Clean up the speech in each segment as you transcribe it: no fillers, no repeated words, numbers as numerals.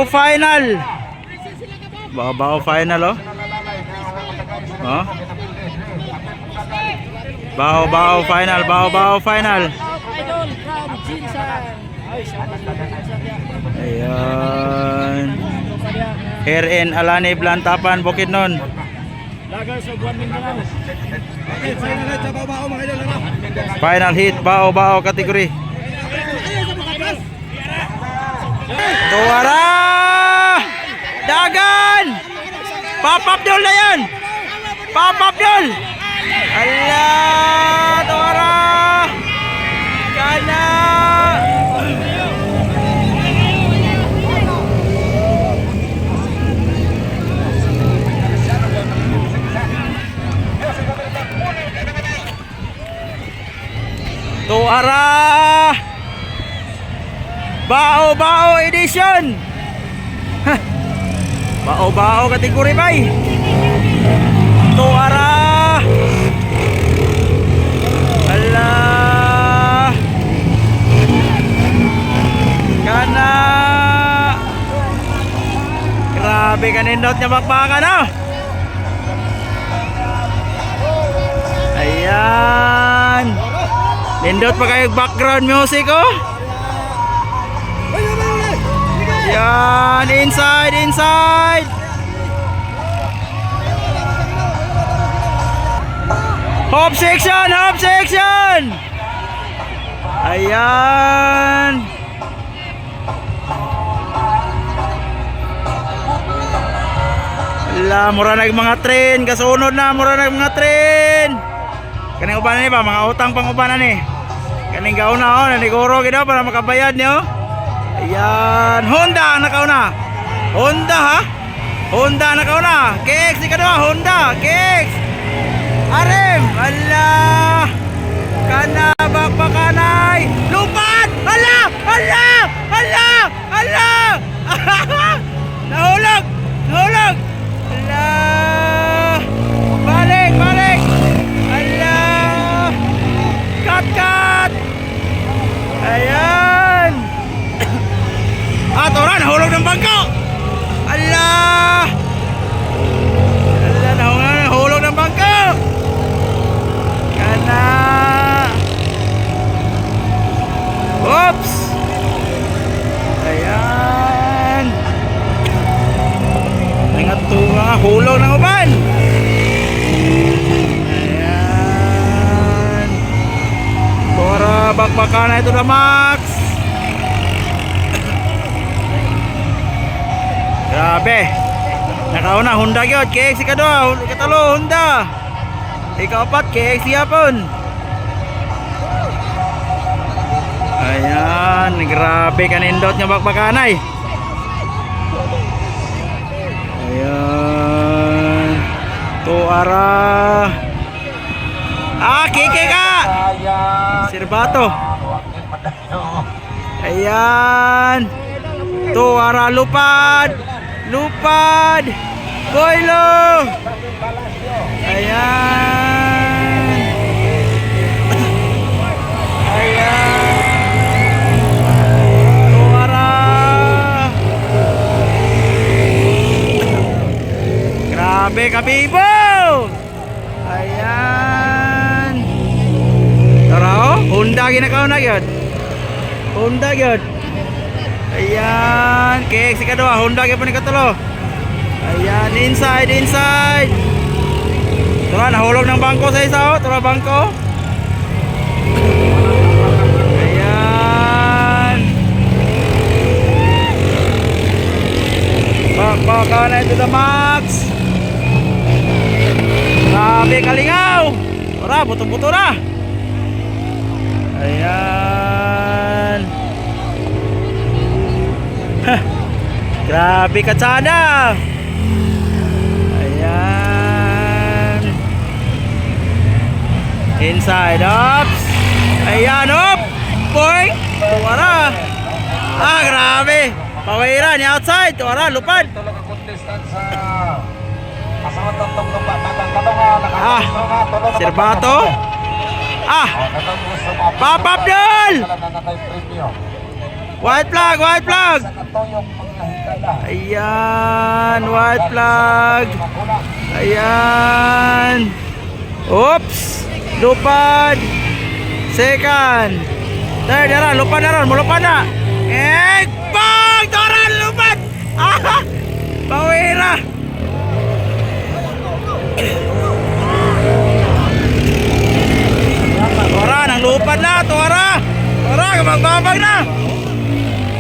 Bao final. Bao final oh. Oh. Bao final, bao final. Ayan. RN Alani Blantapan Bukidnon. Final hit bao kategori. Tuara! Dagan! Pop Abdul na yan! Pop Abdul! Allah! Tuara! Kana! Tuara! Bao edition. Bao kategori bay. Tuara. Allah. Kana. Grabe kanindot niya bakbakan oh. Ayan. Nindot pa kayo background music oh. Yan, inside. Hop section. Ayan. Ala, mura na mga train, kasunod na mura na mga train. Kaning ubanan ni ba, mga utang pang ubanan ni. Kaning gauna oh, naniguro gid para makabayad niyo. Ayan, Honda nakauna. Honda ha? Honda nakauna. KX ikaduha, Honda, KX. Arem, Allah. Kana bakbakanay. Lupad! Allah! Nahulog! Allah! Balik! Allah! Cut! Ayan! Ora, nahulog ng bangko! Allah! Nahulog ng bangko! Kana! Oops! Ayan! Ingat to nga, hulog ng uban! Ayan! Para bakbakan na ito na Max! Grabe! Nakauna, Honda gyud, KX ikaduha, ikatalo, Honda! Ikapat, KX yapon! Ayan, grabe kanindot nga bakbakanay. Ayan. Tuara. Kike ka. Sirbato. Ayan. Tuara lupad. Boilo. Ayan. Grabe kabibo! Ayan! Tara oh, Honda ginakaw na yun. Ayan, KX ikaduha, Honda ginakaw ni katulo. Ayan, inside. Tara, nahulog ng bangko sa isa oh, tara bangko. Ayan. Bakbakan na ito the Max. Grabe kalingaw. Ora, buto-buto na. Ayan. Grabe katsada. Ayan. Inside ups. Ayan up. Boy. Tuwara. Grabe. Pawiran ni outside. Tuwara, lupad. Sirbato. Pop Abdul. White flag. Ayan, white flag. Ayan. Oops, lupad. Second. Third, na lupad na ron, mulupad na. Bang! Toran, lupad! Ah! Pawira! Tora, nang lupad na, Tora! Tora, magbabag na!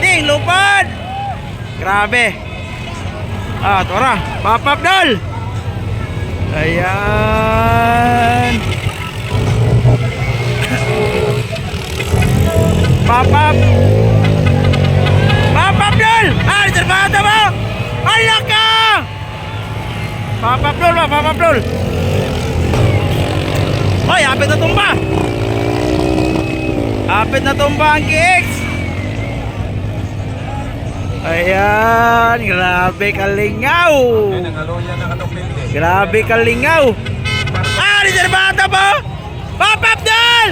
Ting, lupad! Grabe! Tora, papap dol! Ayan! Papap! Papap dol! Reservado mo! Alak ka! Papap dol ba? Papap dol! Hoy, apit na tumba! Apit na tumba ang KX! Ayan, grabe kalingaw! Grabe kalingaw! Reservado mo! Papap dol!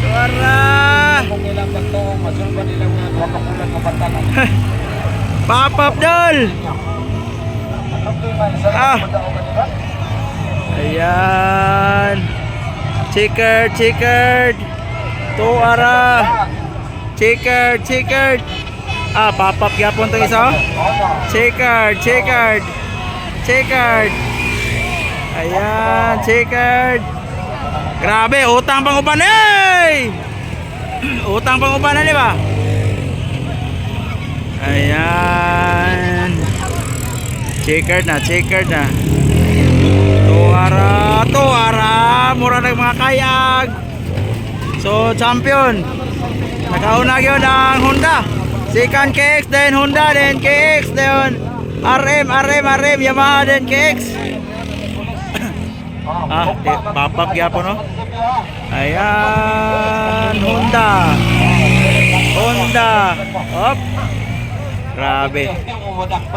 Suara! Papap dol! Ayan! Checkered, checkered! Tuara! Checkered, checkered! Papap yapon itong isa. Checkered, checkered! Checkered! Ayan, checkered! Grabe, utang pang uban eh! Utang pang uban na, di ba? Ayan. Checkered na, checkered na. Tuara, tuara. Mura ng mga kayag. So, champion. Nakauna yun ang Honda. Second KX, then Honda, then KX, then RM, Yamaha, then KX. Papap gyapon no. Ayan, Honda. Op. Grabe.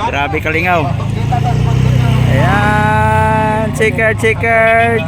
Grabe kalingaw. Ayan, checkered.